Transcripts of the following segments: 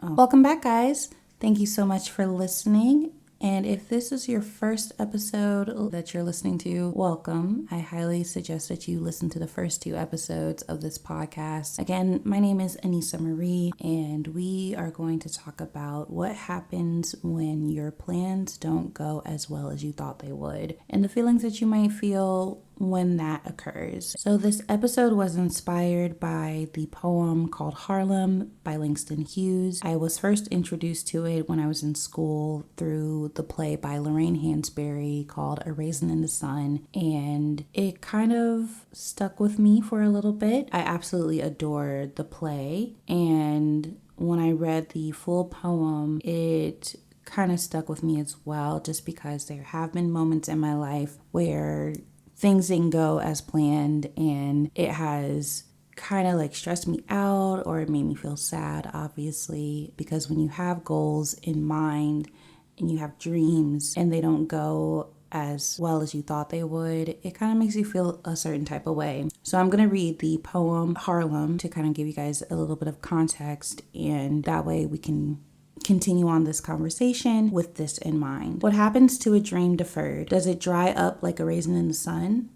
Welcome back, guys. Thank you so much for listening. And if this is your first episode that you're listening to, welcome. I highly suggest that you listen to the first 2 episodes of this podcast. Again, my name is Anissa Marie, and we are going to talk about what happens when your plans don't go as well as you thought they would, and the feelings that you might feel when that occurs. So this episode was inspired by the poem called Harlem by Langston Hughes. I was first introduced to it when I was in school through the play by Lorraine Hansberry called A Raisin in the Sun, and it kind of stuck with me for a little bit. I absolutely adored the play, and when I read the full poem, it kind of stuck with me as well, just because there have been moments in my life where things didn't go as planned, and it has kind of like stressed me out, or it made me feel sad, obviously, because when you have goals in mind and you have dreams and they don't go as well as you thought they would, it kind of makes you feel a certain type of way. So I'm going to read the poem Harlem to kind of give you guys a little bit of context, and that way we can continue on this conversation with this in mind. What happens to a dream deferred? Does it dry up like a raisin in the sun?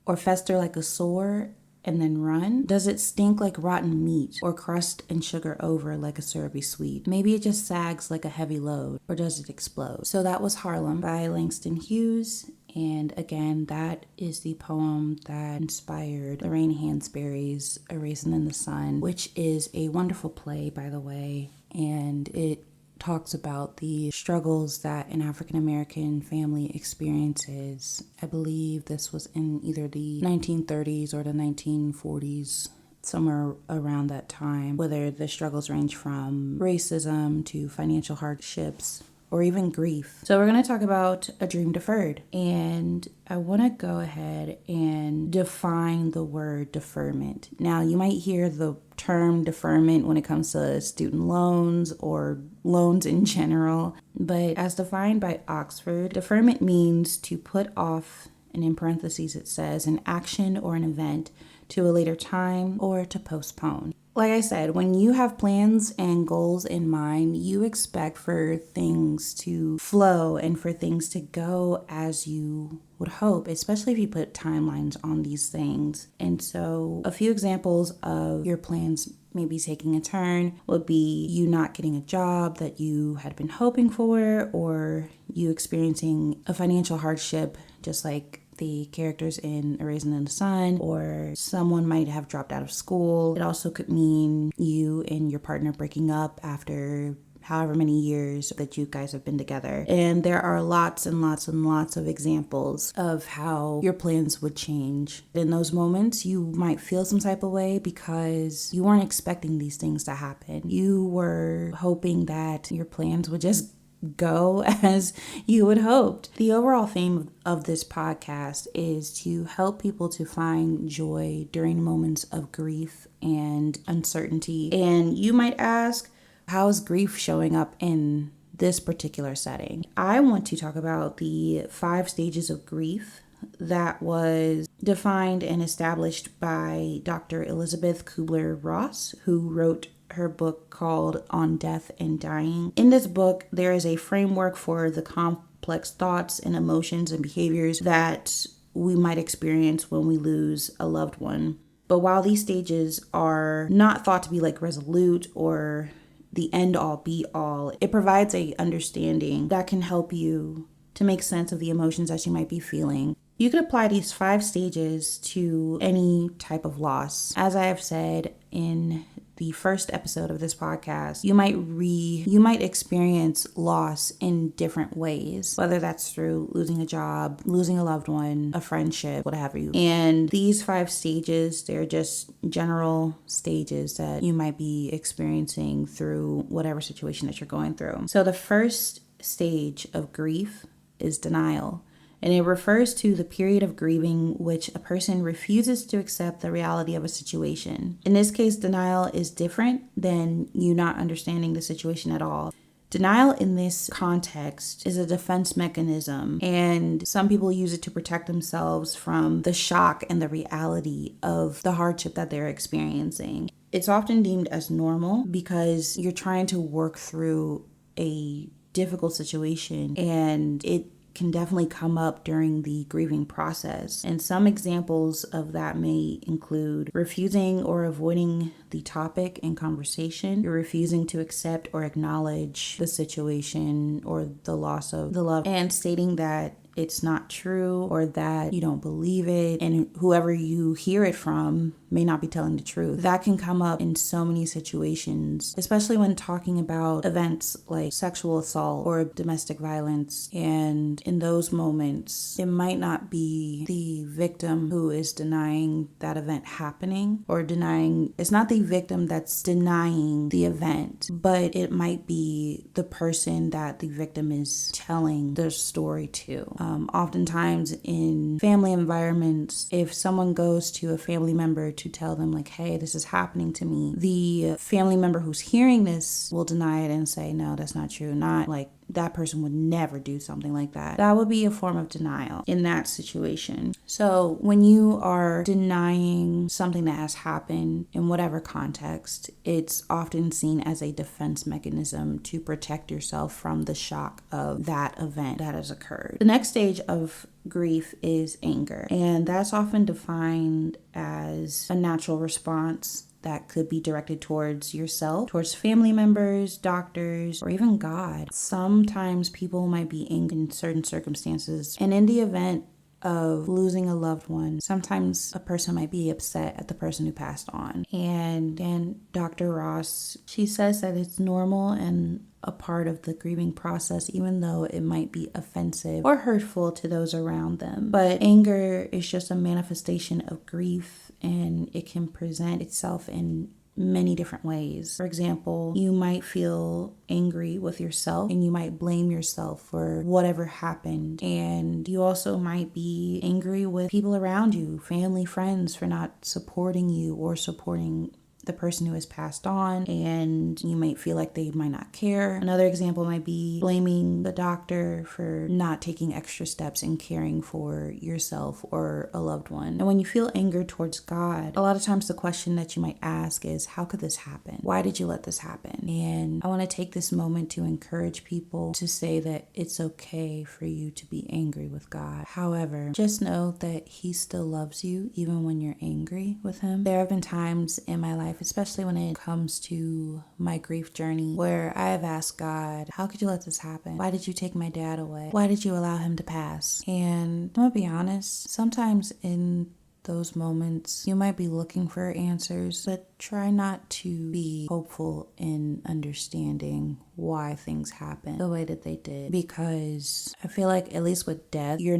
Or fester like a sore and then run? Does it stink like rotten meat, or crust and sugar over like a syrupy sweet? Maybe it just sags like a heavy load, or does it explode? So that was Harlem by Langston Hughes. And again, that is the poem that inspired Lorraine Hansberry's A Raisin in the Sun, which is a wonderful play, by the way. And it talks about the struggles that an African-American family experiences. I believe this was in either the 1930s or the 1940s, somewhere around that time, whether the struggles range from racism to financial hardships or even grief. So we're going to talk about a dream deferred. And I want to go ahead and define the word deferment. Now, you might hear the term deferment when it comes to student loans or loans in general, but as defined by Oxford, deferment means to put off, and in parentheses it says, an action or an event to a later time, or to postpone. Like I said, when you have plans and goals in mind, you expect for things to flow and for things to go as you would hope, especially if you put timelines on these things. And so a few examples of your plans maybe taking a turn would be you not getting a job that you had been hoping for, or you experiencing a financial hardship, just like the characters in A Raisin in the Sun, or someone might have dropped out of school. It also could mean you and your partner breaking up after however many years that you guys have been together. And there are lots and lots and lots of examples of how your plans would change. In those moments, you might feel some type of way because you weren't expecting these things to happen. You were hoping that your plans would just go as you would hoped. The overall theme of this podcast is to help people to find joy during moments of grief and uncertainty. And you might ask, how is grief showing up in this particular setting? I want to talk about the 5 stages of grief that was defined and established by Dr. Elizabeth Kubler-Ross, who wrote her book called On Death and Dying. In this book, there is a framework for the complex thoughts and emotions and behaviors that we might experience when we lose a loved one. But while these stages are not thought to be like resolute or the end all be all, it provides a understanding that can help you to make sense of the emotions that you might be feeling. You could apply these 5 stages to any type of loss. As I have said in the first episode of this podcast, you might experience loss in different ways, whether that's through losing a job, losing a loved one, a friendship, what have you. And these 5 stages, they're just general stages that you might be experiencing through whatever situation that you're going through. So the first stage of grief is denial. And it refers to the period of grieving which a person refuses to accept the reality of a situation. In this case, denial is different than you not understanding the situation at all. Denial in this context is a defense mechanism, and some people use it to protect themselves from the shock and the reality of the hardship that they're experiencing. It's often deemed as normal because you're trying to work through a difficult situation, and it can definitely come up during the grieving process. And some examples of that may include refusing or avoiding the topic in conversation. You're refusing to accept or acknowledge the situation or the loss of the loved, and stating that it's not true or that you don't believe it, and whoever you hear it from may not be telling the truth. That can come up in so many situations, especially when talking about events like sexual assault or domestic violence. And in those moments, it might not be the victim who is denying that event happening or denying, it's not the victim that's denying the event, but it might be the person that the victim is telling the story to. Oftentimes in family environments, if someone goes to a family member to tell them like, hey, this is happening to me, the family member who's hearing this will deny it and say, no, that's not true. Not like that person would never do something like that. That would be a form of denial in that situation. So when you are denying something that has happened in whatever context, it's often seen as a defense mechanism to protect yourself from the shock of that event that has occurred. The next stage of grief is anger, and that's often defined as a natural response that could be directed towards yourself, towards family members, doctors, or even God. Sometimes people might be angry in certain circumstances, and in the event of losing a loved one, sometimes a person might be upset at the person who passed on. And Dr. Ross, she says that it's normal and a part of the grieving process, even though it might be offensive or hurtful to those around them. But anger is just a manifestation of grief, and it can present itself in many different ways. For example, you might feel angry with yourself and you might blame yourself for whatever happened. And you also might be angry with people around you, family, friends, for not supporting you or supporting the person who has passed on, and you might feel like they might not care. Another example might be blaming the doctor for not taking extra steps in caring for yourself or a loved one. And when you feel anger towards God, a lot of times the question that you might ask is, how could this happen? Why did you let this happen? And I want to take this moment to encourage people to say that it's okay for you to be angry with God. However, just know that He still loves you even when you're angry with Him. There have been times in my life, especially when it comes to my grief journey, where I have asked God, how could you let this happen? Why did you take my dad away? Why did you allow him to pass? And I'm gonna be honest, sometimes in those moments, you might be looking for answers, but try not to be hopeful in understanding why things happen the way that they did. Because I feel like, at least with death, you're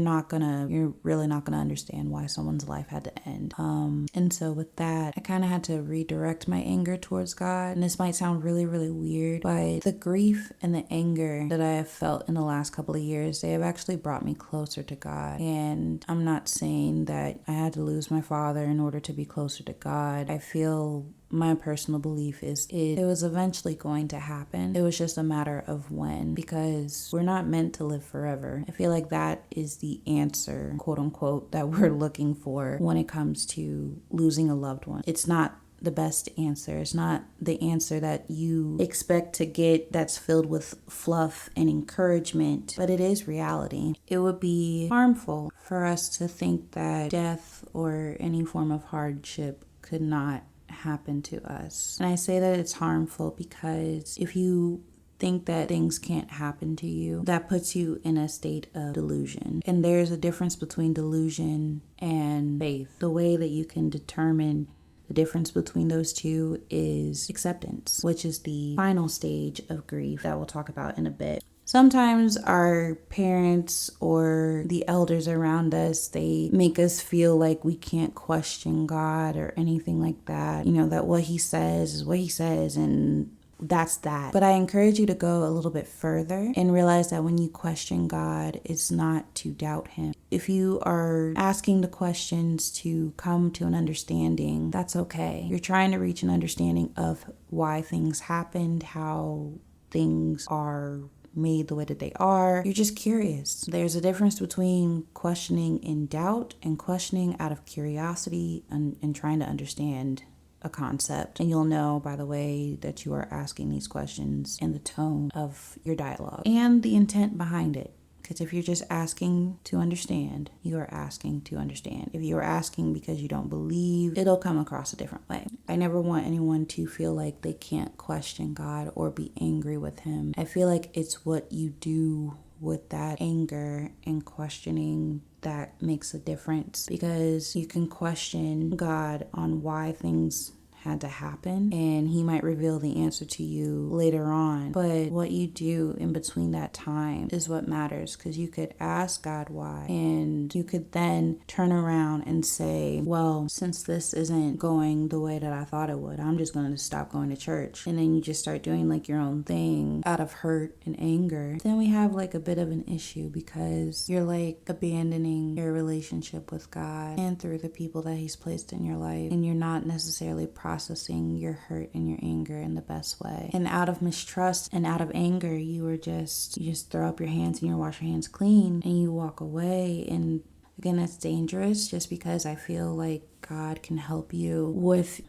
really not gonna understand why someone's life had to end. And so with that, I kind of had to redirect my anger towards God. And this might sound really, really weird, but the grief and the anger that I have felt in the last couple of years, they have actually brought me closer to God. And I'm not saying that I had to lose my father in order to be closer to God. I feel my personal belief is it was eventually going to happen. It was just a matter of when, because we're not meant to live forever. I feel like that is the answer, quote unquote, that we're looking for when it comes to losing a loved one. It's not the best answer. It's not the answer that you expect to get that's filled with fluff and encouragement, but it is reality. It would be harmful for us to think that death or any form of hardship could not happen to us. And I say that it's harmful because if you think that things can't happen to you, that puts you in a state of delusion. And there's a difference between delusion and faith. The way that you can determine the difference between those two is acceptance, which is the final stage of grief that we'll talk about in a bit. Sometimes our parents or the elders around us, they make us feel like we can't question God or anything like that. You know, that what He says is what He says, and that's that. But I encourage you to go a little bit further and realize that when you question God, it's not to doubt Him. If you are asking the questions to come to an understanding, that's okay. You're trying to reach an understanding of why things happened, how things are made the way that they are. You're just curious. There's a difference between questioning in doubt and questioning out of curiosity and trying to understand a concept. And you'll know by the way that you are asking these questions and the tone of your dialogue and the intent behind it. Because if you're just asking to understand, you are asking to understand. If you are asking because you don't believe, it'll come across a different way. I never want anyone to feel like they can't question God or be angry with him. I feel like it's what you do with that anger and questioning that makes a difference, because you can question God on why things had to happen, and he might reveal the answer to you later on. But what you do in between that time is what matters, because you could ask God why, and you could then turn around and say, well, since this isn't going the way that I thought it would, I'm just going to stop going to church. And then you just start doing like your own thing out of hurt and anger. Then we have like a bit of an issue, because you're like abandoning your relationship with God and through the people that he's placed in your life, and you're not necessarily processing your hurt and your anger in the best way. And out of mistrust and out of anger, you just throw up your hands and you wash your hands clean and you walk away. And again, that's dangerous, just because I feel like God can help you with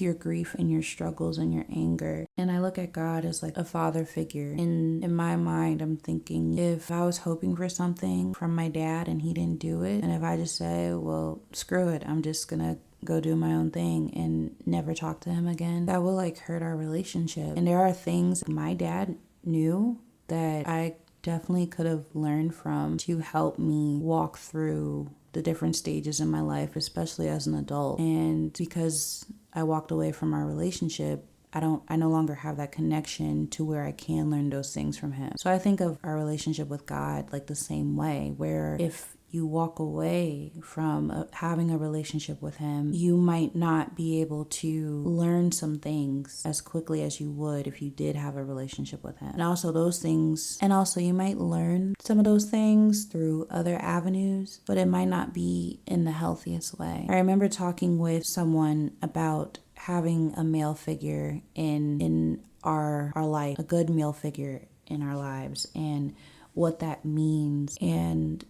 your grief and your struggles and your anger. And I look at God as like a father figure. And in my mind, I'm thinking, if I was hoping for something from my dad and he didn't do it, and if I just say, well, screw it, I'm just gonna go do my own thing and never talk to him again, that will like hurt our relationship. And there are things my dad knew that I definitely could have learned from to help me walk through the different stages in my life, especially as an adult. And because I walked away from our relationship, I no longer have that connection to where I can learn those things from him. So I think of our relationship with God like the same way, where if you walk away from having a relationship with him, you might not be able to learn some things as quickly as you would if you did have a relationship with him. And also you might learn some of those things through other avenues, but it might not be in the healthiest way. I remember talking with someone about having a male figure in our life, a good male figure in our lives, and what that means, and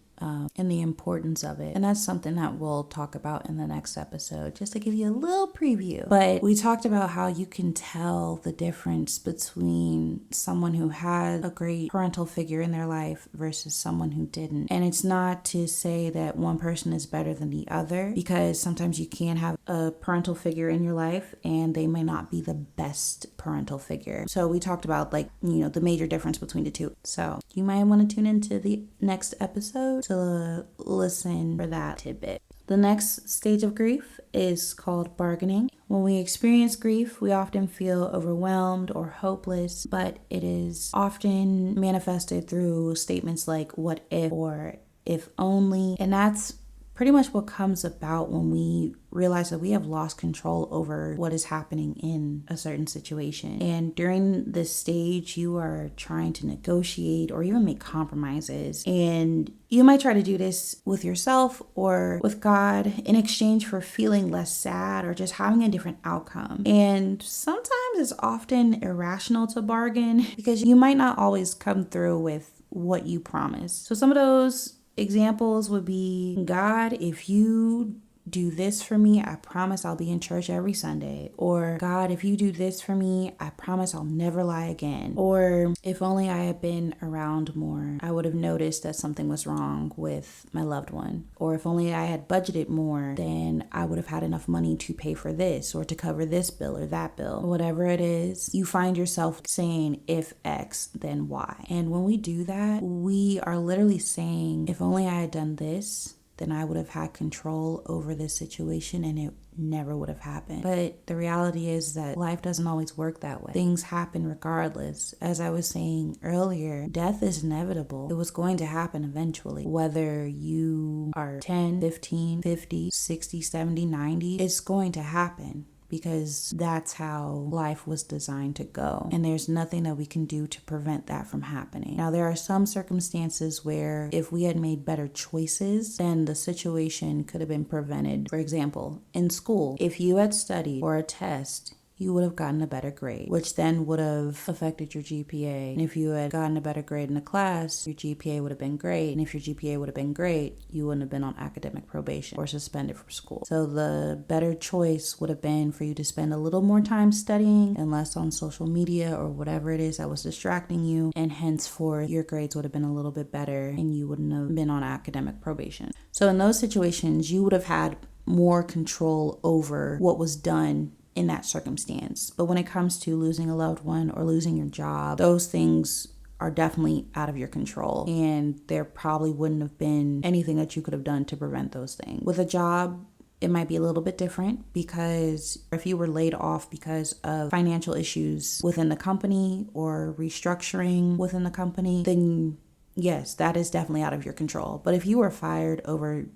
the importance of it. And that's something that we'll talk about in the next episode, just to give you a little preview. But we talked about how you can tell the difference between someone who had a great parental figure in their life versus someone who didn't. And it's not to say that one person is better than the other, because sometimes you can have a parental figure in your life and they may not be the best parental figure. So we talked about the major difference between the two. So you might want to tune into the next episode to listen for that tidbit. The next stage of grief is called bargaining. When we experience grief, we often feel overwhelmed or hopeless, but it is often manifested through statements like what if or if only. And that's pretty much what comes about when we realize that we have lost control over what is happening in a certain situation. And during this stage, you are trying to negotiate or even make compromises. And you might try to do this with yourself or with God in exchange for feeling less sad or just having a different outcome. And sometimes it's often irrational to bargain, because you might not always come through with what you promise. So some of those examples would be, God, if you do this for me, I promise I'll be in church every Sunday. Or, God, if you do this for me, I promise I'll never lie again. Or, if only I had been around more, I would have noticed that something was wrong with my loved one. Or, if only I had budgeted more, then I would have had enough money to pay for this or to cover this bill or that bill. Whatever it is, you find yourself saying, if X, then Y. And when we do that, we are literally saying, if only I had done this, then I would have had control over this situation and it never would have happened. But the reality is that life doesn't always work that way. Things happen regardless. As I was saying earlier, death is inevitable. It was going to happen eventually. Whether you are 10, 15, 50, 60, 70, 90, it's going to happen, because that's how life was designed to go. And there's nothing that we can do to prevent that from happening. Now, there are some circumstances where if we had made better choices, then the situation could have been prevented. For example, in school, if you had studied for a test, you would have gotten a better grade, which then would have affected your GPA. And if you had gotten a better grade in a class, your GPA would have been great. And if your GPA would have been great, you wouldn't have been on academic probation or suspended from school. So the better choice would have been for you to spend a little more time studying and less on social media or whatever it is that was distracting you. And henceforth, your grades would have been a little bit better and you wouldn't have been on academic probation. So in those situations, you would have had more control over what was done in that circumstance. But when it comes to losing a loved one or losing your job, those things are definitely out of your control. And there probably wouldn't have been anything that you could have done to prevent those things. With a job, it might be a little bit different, because if you were laid off because of financial issues within the company or restructuring within the company, then yes, that is definitely out of your control. But if you were fired over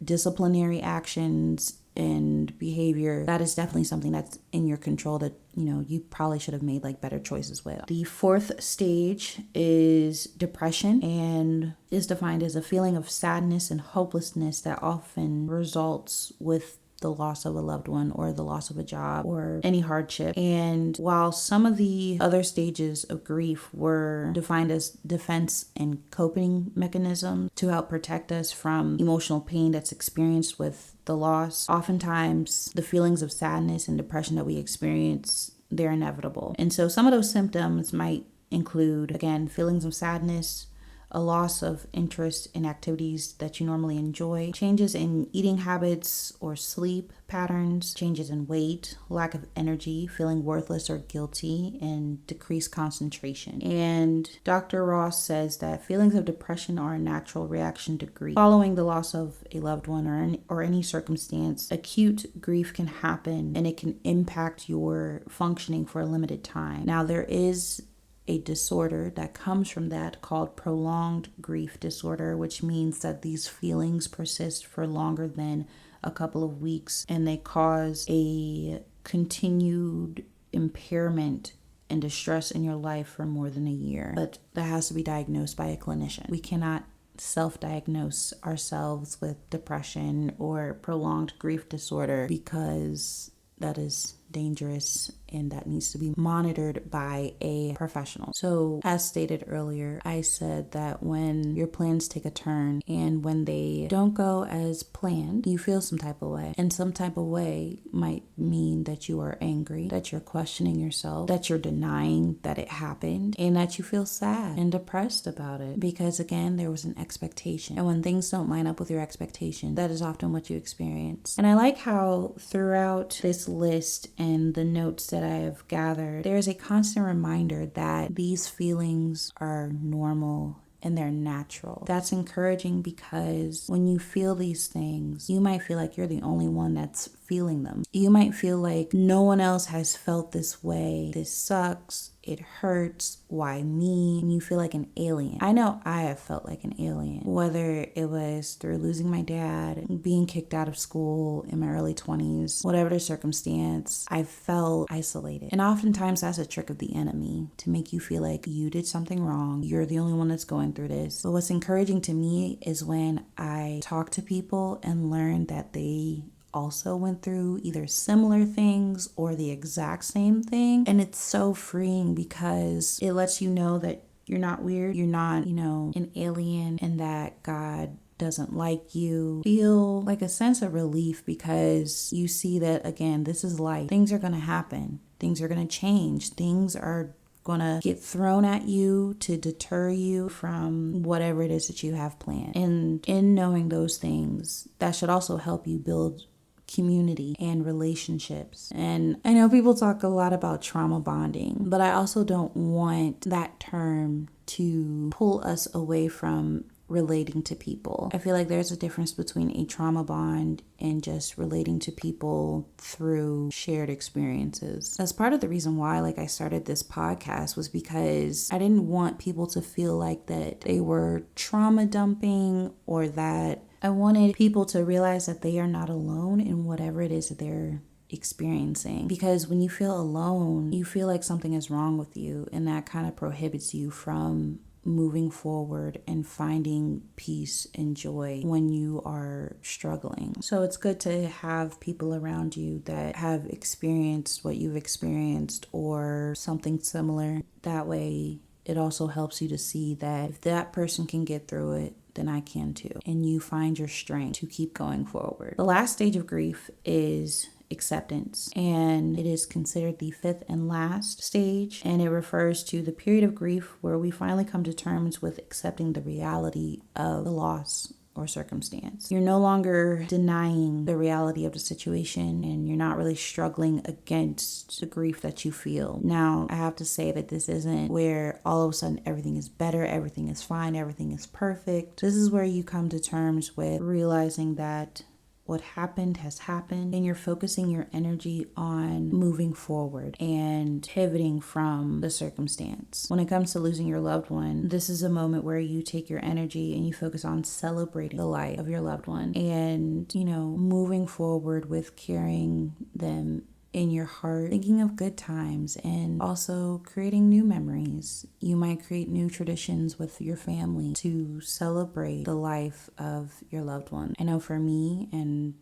disciplinary actions and behavior, that is definitely something that's in your control that, you probably should have made better choices with. The fourth stage is depression, and is defined as a feeling of sadness and hopelessness that often results with the loss of a loved one or the loss of a job or any hardship. And while some of the other stages of grief were defined as defense and coping mechanisms to help protect us from emotional pain that's experienced with the loss, oftentimes the feelings of sadness and depression that we experience, they're inevitable. And so some of those symptoms might include, again, feelings of sadness, a loss of interest in activities that you normally enjoy, changes in eating habits or sleep patterns, changes in weight, lack of energy, feeling worthless or guilty, and decreased concentration. And Dr. Ross says that feelings of depression are a natural reaction to grief. Following the loss of a loved one or any circumstance, acute grief can happen and it can impact your functioning for a limited time. Now, there is a disorder that comes from that called prolonged grief disorder, which means that these feelings persist for longer than a couple of weeks and they cause a continued impairment and distress in your life for more than a year. But that has to be diagnosed by a clinician. We cannot self-diagnose ourselves with depression or prolonged grief disorder, because that is dangerous and that needs to be monitored by a professional. So as stated earlier, I said that when your plans take a turn and when they don't go as planned, you feel some type of way. And some type of way might mean that you are angry, that you're questioning yourself, that you're denying that it happened, and that you feel sad and depressed about it. Because again, there was an expectation. And when things don't line up with your expectation, that is often what you experience. And I like how throughout this list and the notes that I have gathered, there is a constant reminder that these feelings are normal and they're natural. That's encouraging, because when you feel these things, you might feel like you're the only one that's feeling them. You might feel like no one else has felt this way. This sucks. It hurts. Why me? And you feel like an alien. I know I have felt like an alien, whether it was through losing my dad, being kicked out of school in my early 20s, whatever the circumstance, I felt isolated. And oftentimes that's a trick of the enemy to make you feel like you did something wrong. You're the only one that's going through this. But what's encouraging to me is when I talk to people and learn that they also went through either similar things or the exact same thing. And it's so freeing, because it lets you know that you're not weird. You're not, an alien, and that God doesn't like you. Feel like a sense of relief, because you see that, again, this is life. Things are going to happen. Things are going to change. Things are going to get thrown at you to deter you from whatever it is that you have planned. And in knowing those things, that should also help you build community and relationships. And I know people talk a lot about trauma bonding, but I also don't want that term to pull us away from relating to people. I feel like there's a difference between a trauma bond and just relating to people through shared experiences. That's part of the reason why I started this podcast, was because I didn't want people to feel like that they were trauma dumping, or that I wanted people to realize that they are not alone in whatever it is that they're experiencing. Because when you feel alone, you feel like something is wrong with you, and that kind of prohibits you from moving forward and finding peace and joy when you are struggling. So it's good to have people around you that have experienced what you've experienced or something similar. That way, it also helps you to see that if that person can get through it, then I can too. And you find your strength to keep going forward. The last stage of grief is acceptance, and it is considered the fifth and last stage, and it refers to the period of grief where we finally come to terms with accepting the reality of the loss or circumstance. You're no longer denying the reality of the situation, and you're not really struggling against the grief that you feel. Now, I have to say that this isn't where all of a sudden everything is better, everything is fine, everything is perfect. This is where you come to terms with realizing that what happened has happened, and you're focusing your energy on moving forward and pivoting from the circumstance. When it comes to losing your loved one, this is a moment where you take your energy and you focus on celebrating the life of your loved one and, moving forward with carrying them in your heart, thinking of good times, and also creating new memories. You might create new traditions with your family to celebrate the life of your loved one. I know for me and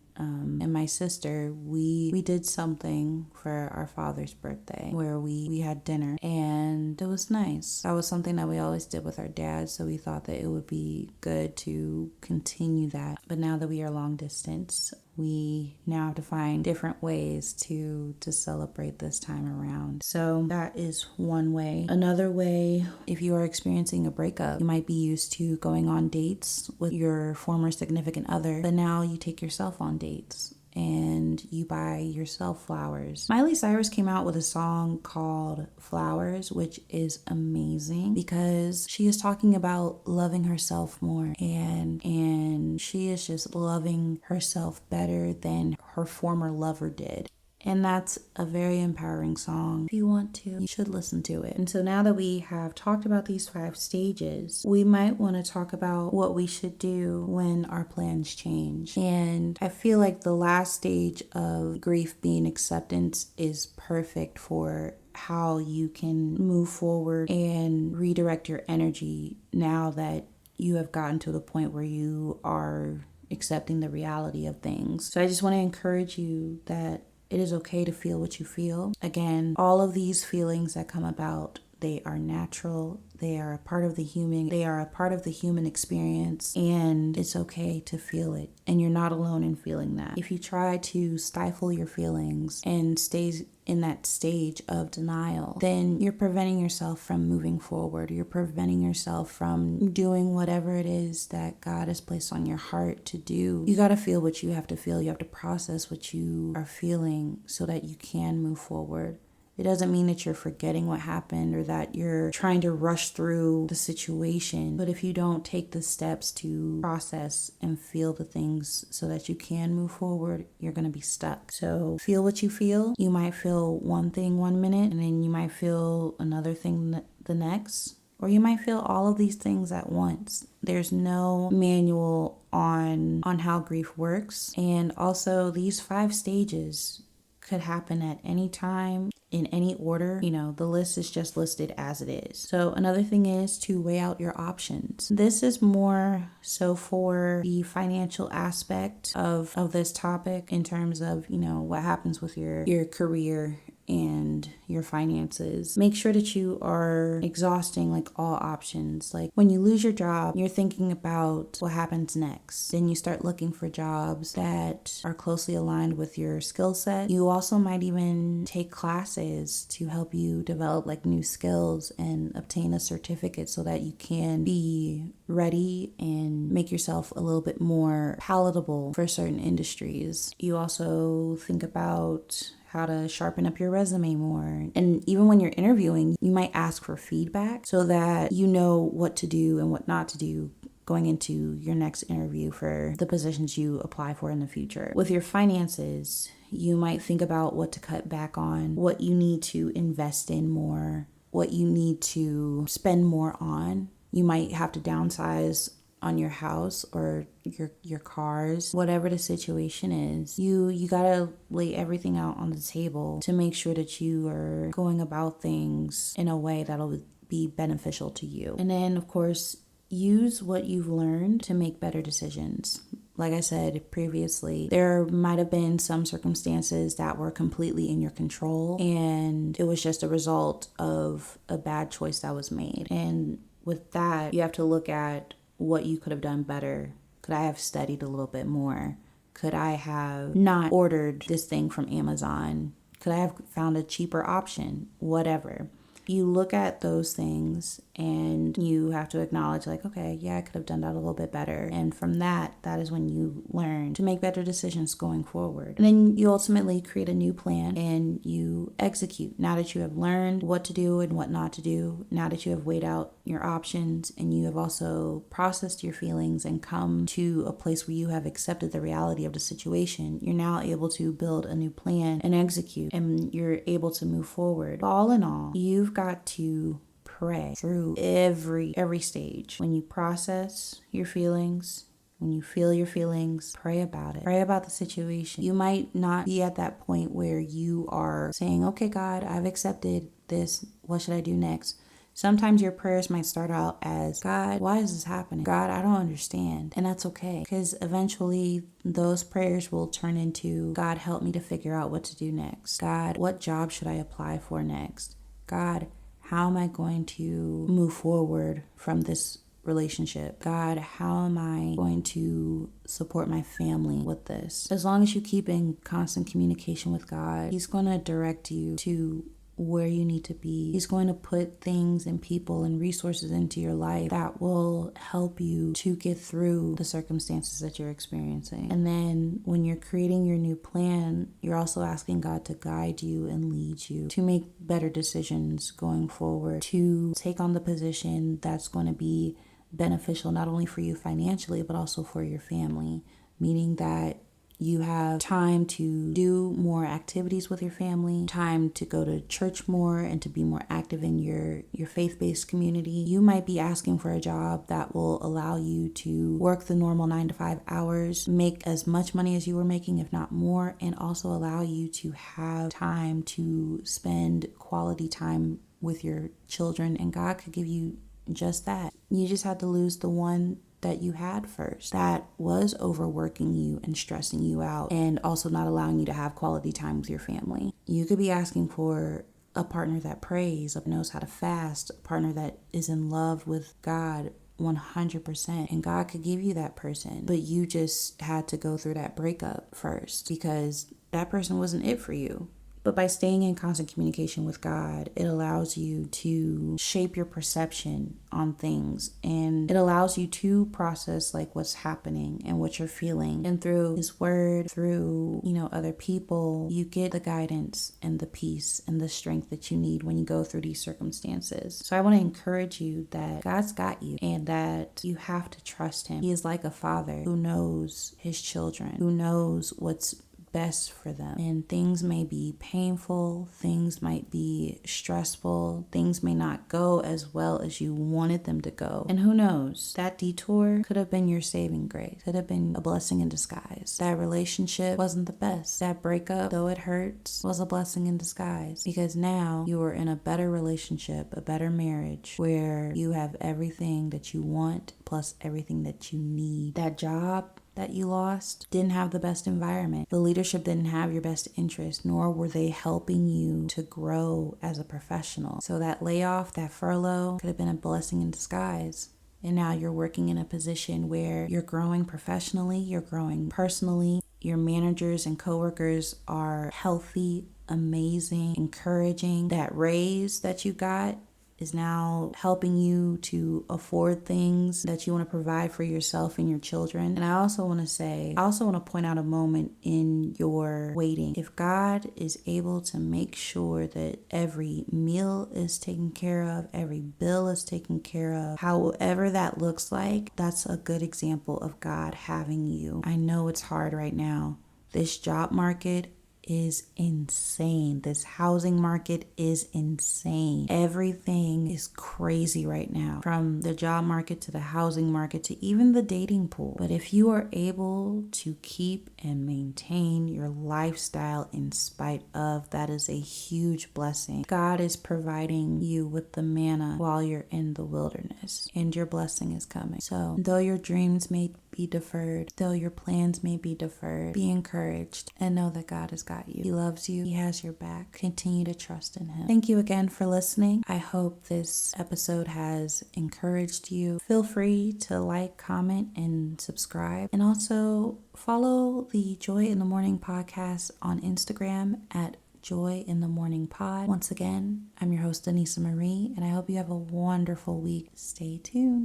my sister, we did something for our father's birthday where we had dinner, and it was nice. That was something that we always did with our dad, so we thought that it would be good to continue that. But now that we are long distance, we now have to find different ways to celebrate this time around. So that is one way. Another way, if you are experiencing a breakup, you might be used to going on dates with your former significant other, but now you take yourself on dates and you buy yourself flowers. Miley Cyrus came out with a song called Flowers, which is amazing because she is talking about loving herself more, and she is just loving herself better than her former lover did. And that's a very empowering song. If you want to, you should listen to it. And so now that we have talked about these 5 stages, we might want to talk about what we should do when our plans change. And I feel like the last stage of grief being acceptance is perfect for how you can move forward and redirect your energy now that you have gotten to the point where you are accepting the reality of things. So I just want to encourage you that it is okay to feel what you feel. Again, all of these feelings that come about, they are natural. They are a part of the human experience, and it's okay to feel it. And you're not alone in feeling that. If you try to stifle your feelings and stay in that stage of denial, then you're preventing yourself from moving forward. You're preventing yourself from doing whatever it is that God has placed on your heart to do. You got to feel what you have to feel. You have to process what you are feeling so that you can move forward. It doesn't mean that you're forgetting what happened or that you're trying to rush through the situation. But if you don't take the steps to process and feel the things so that you can move forward, you're going to be stuck. So feel what you feel. You might feel one thing 1 minute, and then you might feel another thing the next. Or you might feel all of these things at once. There's no manual on how grief works. And also, these 5 stages could happen at any time, in any order. The list is just listed as it is. So another thing is to weigh out your options. This is more so for the financial aspect of this topic in terms of, what happens with your career and your finances. Make sure that you are exhausting all options. Like when you lose your job, you're thinking about what happens next. Then you start looking for jobs that are closely aligned with your skill set. You also might even take classes to help you develop new skills and obtain a certificate so that you can be ready and make yourself a little bit more palatable for certain industries. You also think about how to sharpen up your resume more. And even when you're interviewing, you might ask for feedback so that you know what to do and what not to do going into your next interview for the positions you apply for in the future. With your finances, you might think about what to cut back on, what you need to invest in more, what you need to spend more on. You might have to downsize on your house or your cars, whatever the situation is. You gotta lay everything out on the table to make sure that you are going about things in a way that'll be beneficial to you. And then, of course, use what you've learned to make better decisions. Like I said previously, there might have been some circumstances that were completely in your control, and it was just a result of a bad choice that was made. And with that, you have to look at what you could have done better. Could I have studied a little bit more? Could I have not ordered this thing from Amazon? Could I have found a cheaper option? Whatever. You look at those things and you have to acknowledge, like, okay, yeah, I could have done that a little bit better. And from that is when you learn to make better decisions going forward. And then you ultimately create a new plan and you execute. Now that you have learned what to do and what not to do, now that you have weighed out your options and you have also processed your feelings and come to a place where you have accepted the reality of the situation, you're now able to build a new plan and execute, and you're able to move forward. But all in all, you've got to pray through every stage. When you process your feelings, when you feel your feelings, pray about it. Pray about the situation. You might not be at that point where you are saying, okay, God, I've accepted this. What should I do next? Sometimes your prayers might start out as, God, why is this happening? God, I don't understand. And that's okay, because eventually those prayers will turn into, God, help me to figure out what to do next. God, what job should I apply for next? God, how am I going to move forward from this relationship? God, how am I going to support my family with this? As long as you keep in constant communication with God, He's going to direct you to where you need to be. He's going to put things and people and resources into your life that will help you to get through the circumstances that you're experiencing. And then when you're creating your new plan, you're also asking God to guide you and lead you to make better decisions going forward, to take on the position that's going to be beneficial not only for you financially, but also for your family, meaning that you have time to do more activities with your family, time to go to church more and to be more active in your faith-based community. You might be asking for a job that will allow you to work the normal 9 to 5 hours, make as much money as you were making, if not more, and also allow you to have time to spend quality time with your children. And God could give you just that. You just had to lose the one that you had first that was overworking you and stressing you out and also not allowing you to have quality time with your family. You could be asking for a partner that prays, knows how to fast, a partner that is in love with God 100%, and God could give you that person, but you just had to go through that breakup first because that person wasn't it for you. But by staying in constant communication with God, it allows you to shape your perception on things, and it allows you to process like what's happening and what you're feeling. And through His Word, through, other people, you get the guidance and the peace and the strength that you need when you go through these circumstances. So I want to encourage you that God's got you and that you have to trust Him. He is like a father who knows his children, who knows what's best for them. And things may be painful, things might be stressful, things may not go as well as you wanted them to go. And who knows, that detour could have been your saving grace, could have been a blessing in disguise. That relationship wasn't the best. That breakup, though it hurts, was a blessing in disguise, because now you are in a better relationship, a better marriage, where you have everything that you want plus everything that you need. That job that you lost didn't have the best environment. The leadership didn't have your best interest, nor were they helping you to grow as a professional. So that layoff, that furlough could have been a blessing in disguise. And now you're working in a position where you're growing professionally, you're growing personally. Your managers and coworkers are healthy, amazing, encouraging. That raise that you got is now helping you to afford things that you want to provide for yourself and your children. And I also want to point out a moment in your waiting. If God is able to make sure that every meal is taken care of, every bill is taken care of, however that looks like, that's a good example of God having you. I know it's hard right now. This job market is insane. This housing market is insane. Everything is crazy right now, from the job market to the housing market to even the dating pool. But if you are able to keep and maintain your lifestyle in spite of, that is a huge blessing. God is providing you with the manna while you're in the wilderness, and your blessing is coming. So though your dreams may be deferred, though your plans may be deferred, be encouraged and know that God has got you. He loves you. He has your back. Continue to trust in Him. Thank you again for listening. I hope this episode has encouraged you. Feel free to like, comment, and subscribe. And also follow the Joy in the Morning podcast on Instagram at Joy in the Morning Pod. Once again, I'm your host, Anissa Marie, and I hope you have a wonderful week. Stay tuned.